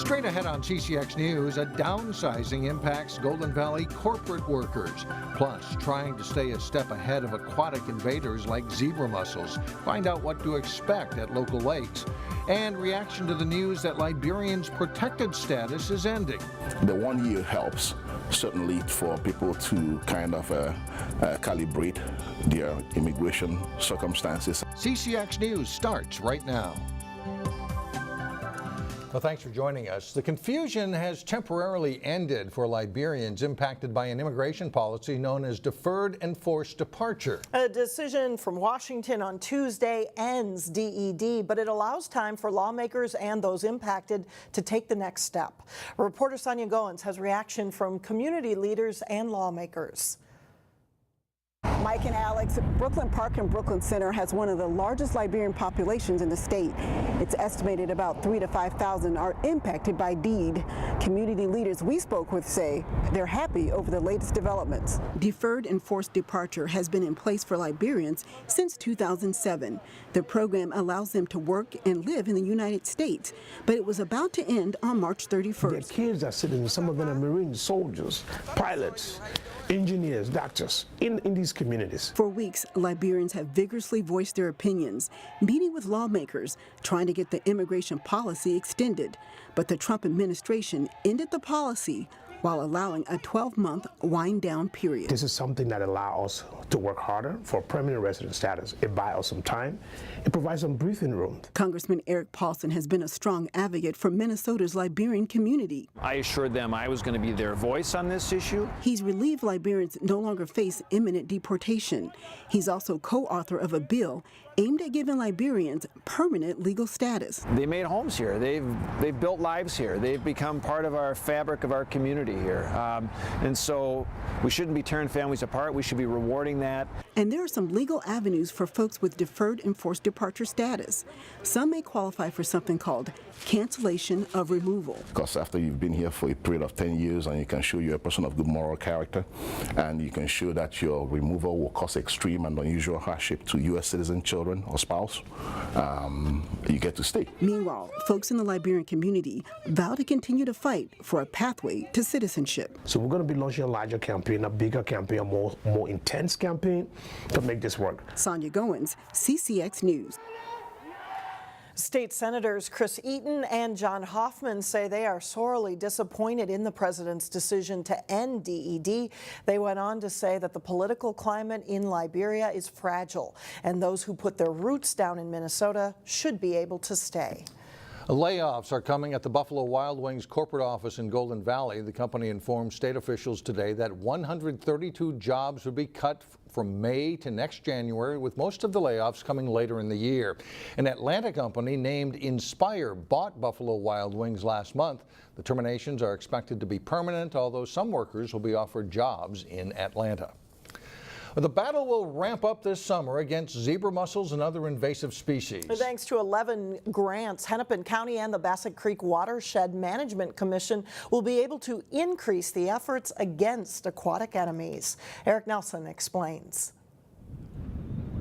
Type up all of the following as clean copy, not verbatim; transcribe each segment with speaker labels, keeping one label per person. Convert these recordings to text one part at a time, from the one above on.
Speaker 1: Straight ahead on CCX News, a downsizing impacts Golden Valley corporate workers. Plus, trying to stay a step ahead of aquatic invaders like zebra mussels. Find out what to expect at local lakes. And reaction to the news that Liberian's protected status is ending.
Speaker 2: The 1 year helps, certainly, for people to kind of calibrate their immigration circumstances.
Speaker 1: CCX News starts right now. Well, thanks for joining us. The confusion has temporarily ended for Liberians impacted by an immigration policy known as Deferred and Forced Departure.
Speaker 3: A decision from Washington on Tuesday ends DED, but it allows time for lawmakers and those impacted to take the next step. Reporter Sonia Goins has reaction from community leaders and lawmakers.
Speaker 4: Mike and Alex, Brooklyn Park and Brooklyn Center has one of the largest Liberian populations in the state. It's estimated about 3,000 to 5,000 are impacted by DED. Community leaders we spoke with say they're happy over the latest developments. Deferred and Forced Departure has been in place for Liberians since 2007. The program allows them to work and live in the United States, but it was about to end on March 31st.
Speaker 5: The kids are sitting, some of them are Marine soldiers, pilots, engineers, doctors in these communities.
Speaker 4: For weeks, Liberians have vigorously voiced their opinions, meeting with lawmakers, trying to get the immigration policy extended. But the Trump administration ended the policy while allowing a 12-month wind-down period.
Speaker 5: This is something that allows us to work harder for permanent resident status. It buys us some time. It provides some breathing room.
Speaker 4: Congressman Eric Paulson has been a strong advocate for Minnesota's Liberian community.
Speaker 6: I assured them I was going to be their voice on this issue.
Speaker 4: He's relieved Liberians no longer face imminent deportation. He's also co-author of a bill aimed at giving Liberians permanent legal status.
Speaker 6: They made homes here. They've built lives here. They've become part of our fabric of our community here. And so we shouldn't be tearing families apart. We should be rewarding that.
Speaker 4: And there are some legal avenues for folks with deferred and forced departure status. Some may qualify for something called cancellation of removal.
Speaker 2: Because after you've been here for a period of 10 years and you can show you're a person of good moral character and you can show that your removal will cause extreme and unusual hardship to U.S. citizen children or spouse, you get to stay.
Speaker 4: Meanwhile, folks in the Liberian community vow to continue to fight for a pathway to citizenship.
Speaker 5: So we're going to be launching a larger campaign, a bigger campaign, a more intense campaign to make this work.
Speaker 4: Sonia Goins, CCX News.
Speaker 3: State Senators Chris Eaton and John Hoffman say they are sorely disappointed in the president's decision to end DED. They went on to say that the political climate in Liberia is fragile, and those who put their roots down in Minnesota should be able to stay.
Speaker 1: Layoffs are coming at the Buffalo Wild Wings corporate office in Golden Valley. The company informed state officials today that 132 jobs would be cut from May to next January, with most of the layoffs coming later in the year. An Atlanta company named Inspire bought Buffalo Wild Wings last month. The terminations are expected to be permanent, although some workers will be offered jobs in Atlanta. The battle will ramp up this summer against zebra mussels and other invasive species.
Speaker 3: Thanks to 11 grants, Hennepin County and the Bassett Creek Watershed Management Commission will be able to increase the efforts against aquatic enemies. Eric Nelson explains.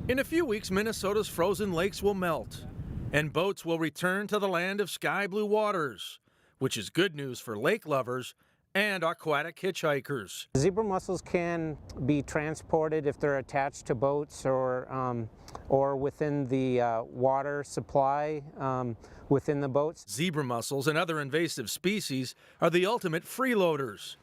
Speaker 7: In a few weeks, Minnesota's frozen lakes will melt, and boats will return to the land of sky blue waters, which is good news for lake lovers and aquatic hitchhikers.
Speaker 8: Zebra mussels can be transported if they're attached to boats or within the water supply within the boats.
Speaker 7: Zebra mussels and other invasive species are the ultimate freeloaders.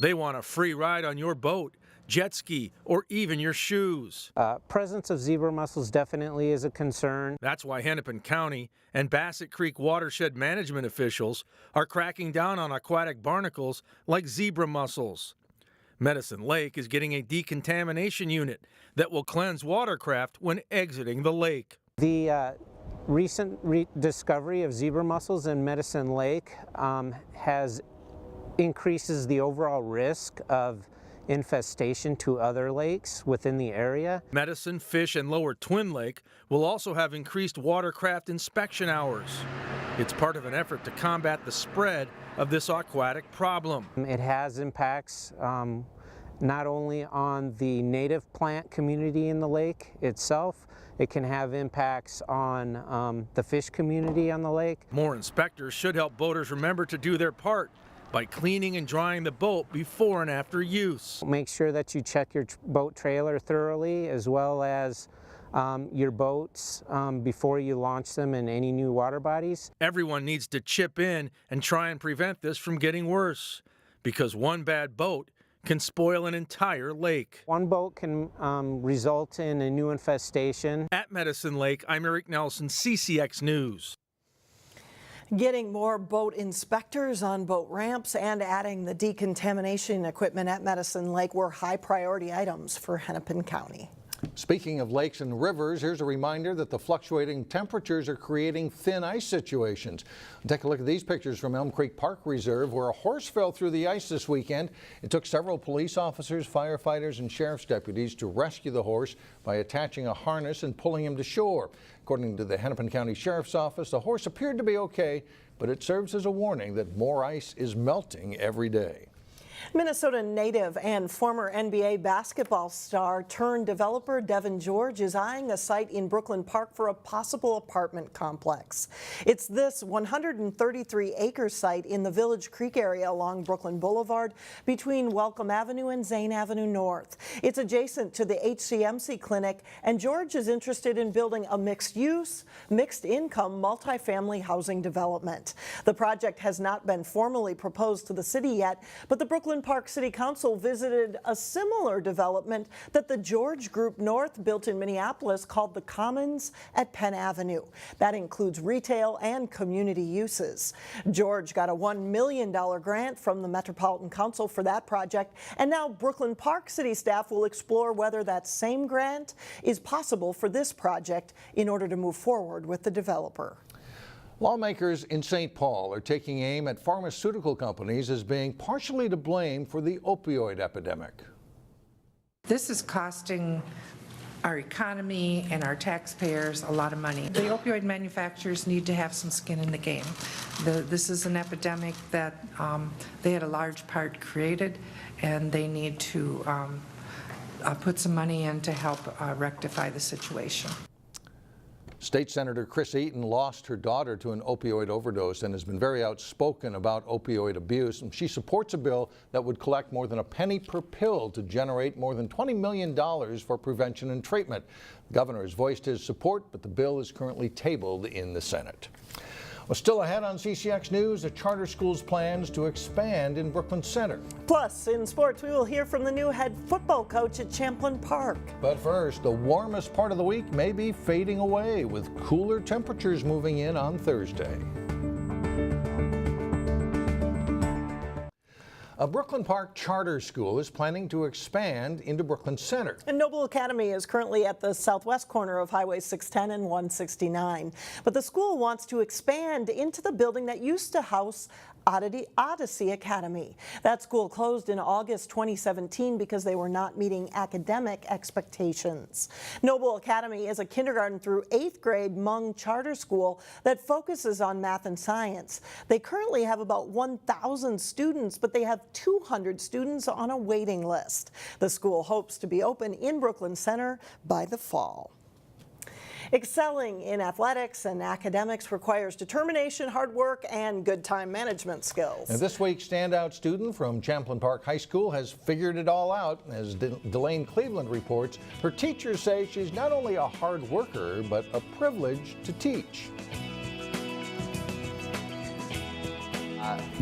Speaker 7: They want a free ride on your boat, jet ski, or even your shoes.
Speaker 8: Presence of zebra mussels definitely is a concern.
Speaker 7: That's why Hennepin County and Bassett Creek Watershed Management officials are cracking down on aquatic barnacles like zebra mussels. Medicine Lake is getting a decontamination unit that will cleanse watercraft when exiting the lake.
Speaker 8: The recent discovery of zebra mussels in Medicine Lake increases the overall risk of infestation to other lakes within the area.
Speaker 7: Medicine, Fish, and Lower Twin Lake will also have increased watercraft inspection hours. It's part of an effort to combat the spread of this aquatic problem.
Speaker 8: It has impacts not only on the native plant community in the lake itself, it can have impacts on the fish community on the lake.
Speaker 7: More inspectors should help boaters remember to do their part by cleaning and drying the boat before and after use.
Speaker 8: Make sure that you check your boat trailer thoroughly, as well as your boats before you launch them in any new water bodies.
Speaker 7: Everyone needs to chip in and try and prevent this from getting worse, because one bad boat can spoil an entire lake.
Speaker 8: One boat can result in a new infestation.
Speaker 7: At Medicine Lake, I'm Eric Nelson, CCX News.
Speaker 3: Getting more boat inspectors on boat ramps and adding the decontamination equipment at Medicine Lake were high priority items for Hennepin County.
Speaker 1: Speaking of lakes and rivers, here's a reminder that the fluctuating temperatures are creating thin ice situations. Take a look at these pictures from Elm Creek Park Reserve, where a horse fell through the ice this weekend. It took several police officers, firefighters, and sheriff's deputies to rescue the horse by attaching a harness and pulling him to shore. According to the Hennepin County Sheriff's Office, the horse appeared to be okay, but it serves as a warning that more ice is melting every day.
Speaker 3: Minnesota native and former NBA basketball star turned developer Devin George is eyeing a site in Brooklyn Park for a possible apartment complex. It's this 133-acre site in the Village Creek area along Brooklyn Boulevard between Welcome Avenue and Zane Avenue North. It's adjacent to the HCMC clinic, and George is interested in building a mixed-use, mixed-income, multifamily housing development. The project has not been formally proposed to the city yet, but the Brooklyn Park City Council visited a similar development that the George Group North built in Minneapolis called the Commons at Penn Avenue. That includes retail and community uses. George got a $1 million grant from the Metropolitan Council for that project, and now Brooklyn Park City staff will explore whether that same grant is possible for this project in order to move forward with the developer.
Speaker 1: Lawmakers in St. Paul are taking aim at pharmaceutical companies as being partially to blame for the opioid epidemic.
Speaker 9: This is costing our economy and our taxpayers a lot of money. The opioid manufacturers need to have some skin in the game. This is an epidemic that they had a large part created, and they need to put some money in to help rectify the situation.
Speaker 1: State Senator Chris Eaton lost her daughter to an opioid overdose and has been very outspoken about opioid abuse. And she supports a bill that would collect more than a penny per pill to generate more than $20 million for prevention and treatment. The governor has voiced his support, but the bill is currently tabled in the Senate. Well, still ahead on CCX News, a charter school's plans to expand in Brooklyn Center.
Speaker 3: Plus, in sports, we will hear from the new head football coach at Champlin Park.
Speaker 1: But first, the warmest part of the week may be fading away with cooler temperatures moving in on Thursday. A Brooklyn Park charter school is planning to expand into Brooklyn Center.
Speaker 3: And Noble Academy is currently at the southwest corner of Highway 610 and 169. But the school wants to expand into the building that used to house Odyssey Academy. That school closed in August 2017 because they were not meeting academic expectations. Noble Academy is a kindergarten through 8th grade Hmong charter school that focuses on math and science. They currently have about 1,000 students, but they have 200 students on a waiting list. The school hopes to be open in Brooklyn Center by the fall. Excelling in athletics and academics requires determination, hard work, and good time management skills.
Speaker 1: And this week's standout student from Champlin Park High School has figured it all out. As Delane Cleveland reports, her teachers say she's not only a hard worker, but a privilege to teach.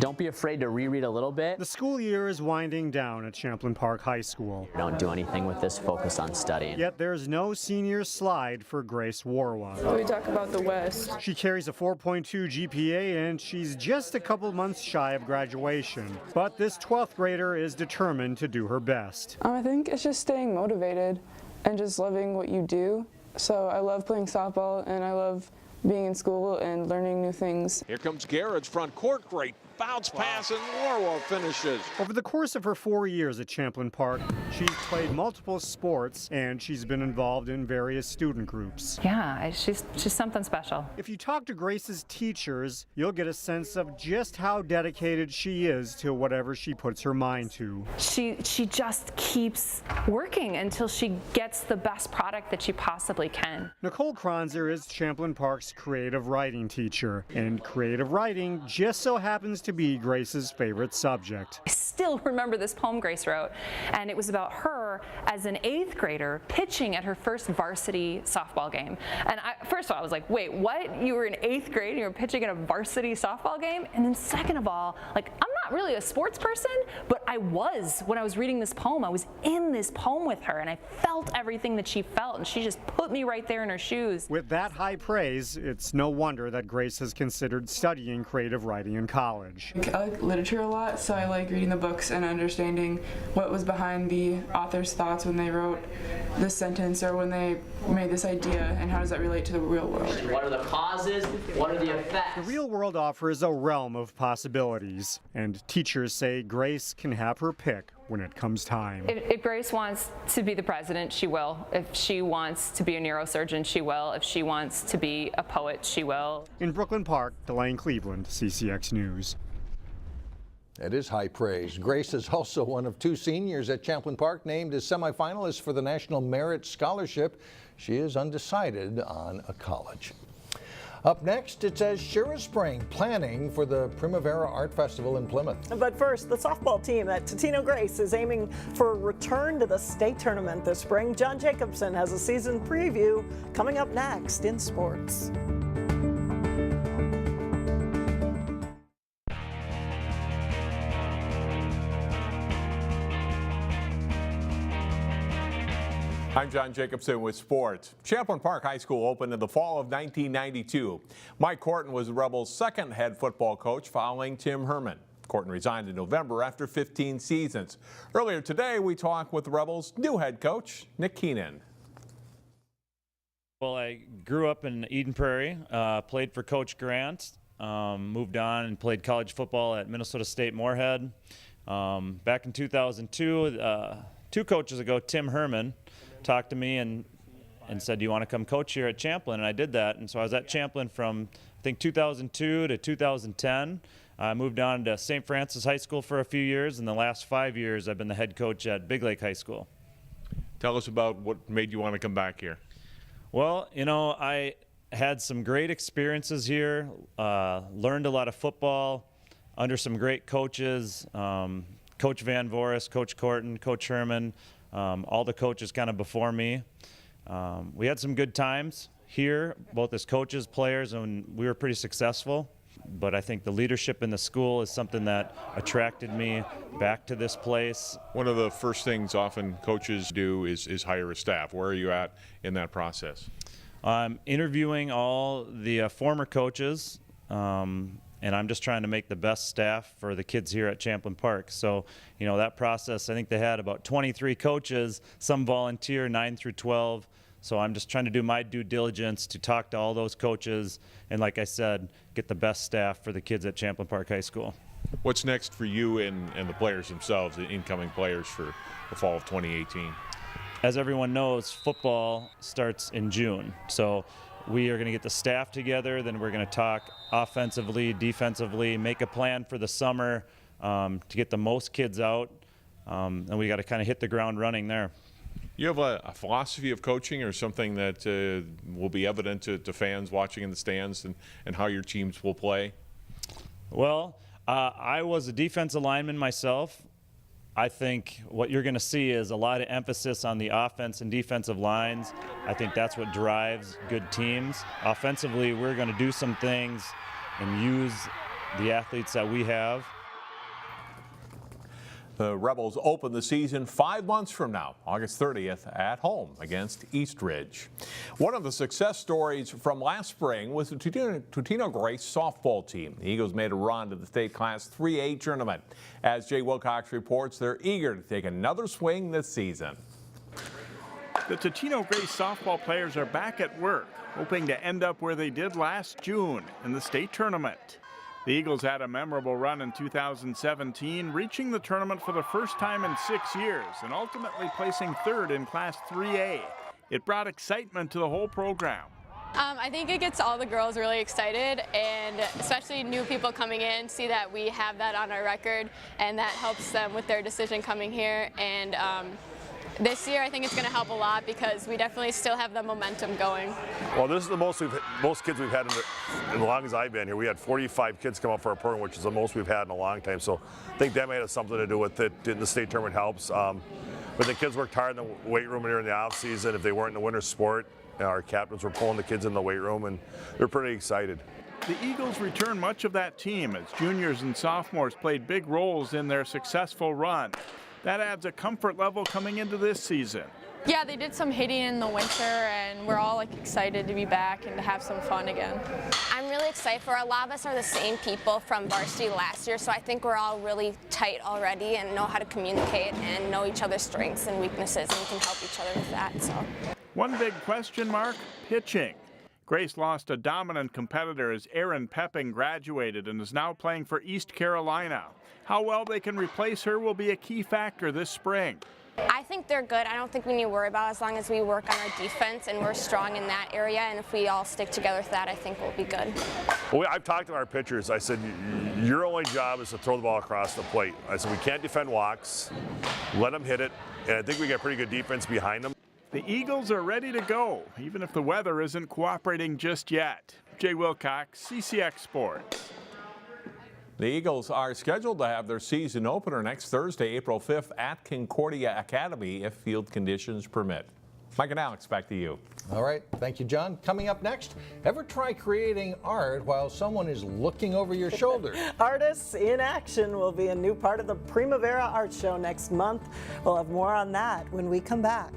Speaker 10: Don't be afraid to reread a little bit.
Speaker 11: The school year is winding down at Champlin Park High School.
Speaker 10: Don't do anything with this, focus on studying.
Speaker 11: Yet there's no senior slide for Grace Warwa.
Speaker 12: We talk about the West.
Speaker 11: She carries a 4.2 GPA and she's just a couple months shy of graduation. But this 12th grader is determined to do her best.
Speaker 12: I think it's just staying motivated and just loving what you do. So I love playing softball and I love being in school and learning new things.
Speaker 13: Here comes Garrett's front court. Great bounce pass, and Warwell finishes.
Speaker 11: Over the course of her 4 years at Champlin Park, she's played multiple sports and she's been involved in various student groups.
Speaker 14: Yeah, she's something special.
Speaker 11: If you talk to Grace's teachers, you'll get a sense of just how dedicated she is to whatever she puts her mind to.
Speaker 14: She just keeps working until she gets the best product that she possibly can.
Speaker 11: Nicole Kronzer is Champlin Park's creative writing teacher, and creative writing just so happens to be Grace's favorite subject.
Speaker 14: I still remember this poem Grace wrote, and it was about her as an 8th grader pitching at her first varsity softball game. And first of all, I was like, wait, what? You were in 8th grade and you were pitching at a varsity softball game? And then second of all, like, I'm not really a sports person, but I was when I was reading this poem. I was in this poem with her, and I felt everything that she felt, and she just put me right there in her shoes.
Speaker 11: With that high praise, it's no wonder that Grace has considered studying creative writing in college.
Speaker 12: I like literature a lot, so I like reading the books and understanding what was behind the author's thoughts when they wrote this sentence or when they made this idea, and how does that relate to the real world.
Speaker 10: What are the causes? What are the effects?
Speaker 11: The real world offers a realm of possibilities, and teachers say Grace can have her pick when it comes time.
Speaker 14: If Grace wants to be the president, she will. If she wants to be a neurosurgeon, she will. If she wants to be a poet, she will.
Speaker 11: In Brooklyn Park, Delane Cleveland, CCX News.
Speaker 1: It is high praise. Grace is also one of 2 seniors at Champlin Park named as semifinalists for the National Merit Scholarship. She is undecided on a college. Up next, it says Shira Spring planning for the Primavera Art Festival in Plymouth.
Speaker 3: But first, the softball team at Totino Grace is aiming for a return to the state tournament this spring. John Jacobson has a season preview coming up next in sports.
Speaker 13: I'm John Jacobson with sports. Champlin Park High School opened in the fall of 1992. Mike Corton was the Rebels' second head football coach following Tim Herman. Corton resigned in November after 15 seasons. Earlier today, we talked with the Rebels' new head coach, Nick Keenan.
Speaker 15: Well, I grew up in Eden Prairie, played for Coach Grant, moved on and played college football at Minnesota State Moorhead. Back in 2002, 2 coaches ago, Tim Herman talked to me and said, do you want to come coach here at Champlin? And I did that. And so I was at Champlin from, I think, 2002 to 2010. I moved on to St. Francis High School for a few years. And the last 5 years, I've been the head coach at Big Lake High School.
Speaker 13: Tell us about what made you want to come back here.
Speaker 15: Well, you know, I had some great experiences here, learned a lot of football under some great coaches, Coach Van Voris, Coach Corton, Coach Herman, all the coaches kind of before me. We had some good times here, both as coaches, players, and we were pretty successful. But I think the leadership in the school is something that attracted me back to this place.
Speaker 13: One of the first things often coaches do is hire a staff. Where are you at in that process?
Speaker 15: I'm interviewing all the former coaches, and I'm just trying to make the best staff for the kids here at Champlin Park. So, you know, that process, I think they had about 23 coaches, some volunteer, 9 through 12. So I'm just trying to do my due diligence to talk to all those coaches and, like I said, get the best staff for the kids at Champlin Park High School.
Speaker 13: What's next for you and the players themselves, the incoming players for the fall of 2018?
Speaker 15: As everyone knows, football starts in June. So we are going to get the staff together, then we're going to talk offensively, defensively, make a plan for the summer to get the most kids out, and we got to kind of hit the ground running there.
Speaker 13: You have a philosophy of coaching or something that will be evident to fans watching in the stands and how your teams will play?
Speaker 15: Well, I was a defensive lineman myself. I think what you're going to see is a lot of emphasis on the offense and defensive lines. I think that's what drives good teams. Offensively, we're going to do some things and use the athletes that we have.
Speaker 13: The Rebels open the season 5 months from now, August 30th, at home against Eastridge. One of the success stories from last spring was the Totino Grace softball team. The Eagles made a run to the state Class 3A tournament. As Jay Wilcox reports, they're eager to take another swing this season.
Speaker 16: The Totino Grace softball players are back at work, hoping to end up where they did last June in the state tournament. The Eagles had a memorable run in 2017, reaching the tournament for the first time in 6 years and ultimately placing third in Class 3A. It brought excitement to the whole program.
Speaker 17: I think it gets all the girls really excited, and especially new people coming in see that we have that on our record, and that helps them with their decision coming here. And this year I think it's going to help a lot because we definitely still have the momentum going.
Speaker 18: Well, this is the most kids we've had in the long as I've been here. We had 45 kids come up for our program, which is the most we've had in a long time. So I think that may have something to do with it. The state tournament helps. But the kids worked hard in the weight room here in the off season. If they weren't in the winter sport, our captains were pulling the kids in the weight room, and they're pretty excited.
Speaker 16: The Eagles return much of that team as juniors and sophomores played big roles in their successful run. That adds a comfort level coming into this season.
Speaker 17: Yeah, they did some hitting in the winter, and we're all excited to be back and to have some fun again.
Speaker 19: I'm really excited for a lot of us are the same people from varsity last year, so I think we're all really tight already and know how to communicate and know each other's strengths and weaknesses, and we can help each other with that. So.
Speaker 16: One big question mark, pitching. Grace lost a dominant competitor as Erin Pepping graduated and is now playing for East Carolina. How well they can replace her will be a key factor this spring.
Speaker 19: I think they're good. I don't think we need to worry about it as long as we work on our defense and we're strong in that area, and if we all stick together with that, I think we'll be good.
Speaker 18: Well, I've talked to our pitchers. I said, your only job is to throw the ball across the plate. I said, we can't defend walks. Let them hit it, and I think we got pretty good defense behind them.
Speaker 16: The Eagles are ready to go, even if the weather isn't cooperating just yet. Jay Wilcox, CCX Sports.
Speaker 13: The Eagles are scheduled to have their season opener next Thursday, April 5th at Concordia Academy if field conditions permit. Mike and Alex, back to you.
Speaker 1: All right, thank you, John. Coming up next, ever try creating art while someone is looking over your shoulder?
Speaker 3: Artists in Action will be a new part of the Primavera Art Show next month. We'll have more on that when we come back.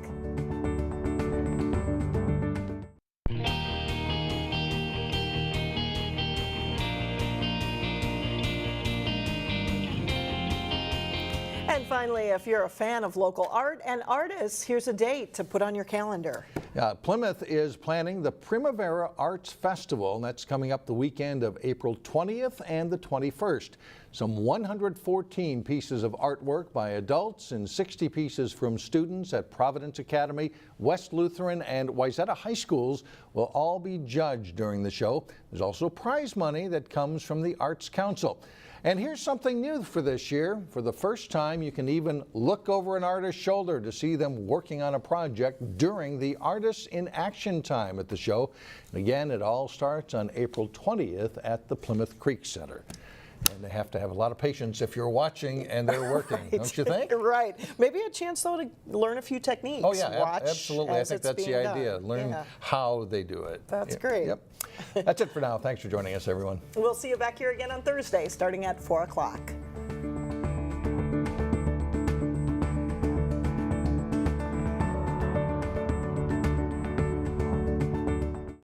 Speaker 3: And finally, if you're a fan of local art and artists, here's a date to put on your calendar.
Speaker 1: Plymouth is planning the Primavera Arts Festival, and that's coming up the weekend of April 20th and the 21st. Some 114 pieces of artwork by adults and 60 pieces from students at Providence Academy, West Lutheran, and Wayzata High Schools will all be judged during the show. There's also prize money that comes from the Arts Council. And here's something new for this year. For the first time, you can even look over an artist's shoulder to see them working on a project during the Artists in Action time at the show. And again, it all starts on April 20th at the Plymouth Creek Center. And they have to have a lot of patience if you're watching and they're working,
Speaker 3: Right.
Speaker 1: don't you think?
Speaker 3: Right. Maybe a chance, though, to learn a few techniques.
Speaker 1: Oh, yeah,
Speaker 3: Watch
Speaker 1: absolutely. I
Speaker 3: as
Speaker 1: think
Speaker 3: it's
Speaker 1: that's the
Speaker 3: being
Speaker 1: idea.
Speaker 3: done.
Speaker 1: Learn
Speaker 3: Yeah.
Speaker 1: how they do it.
Speaker 3: That's great.
Speaker 1: Yep. That's it for now. Thanks for joining us, everyone.
Speaker 3: We'll see you back here again on Thursday, starting at 4 o'clock.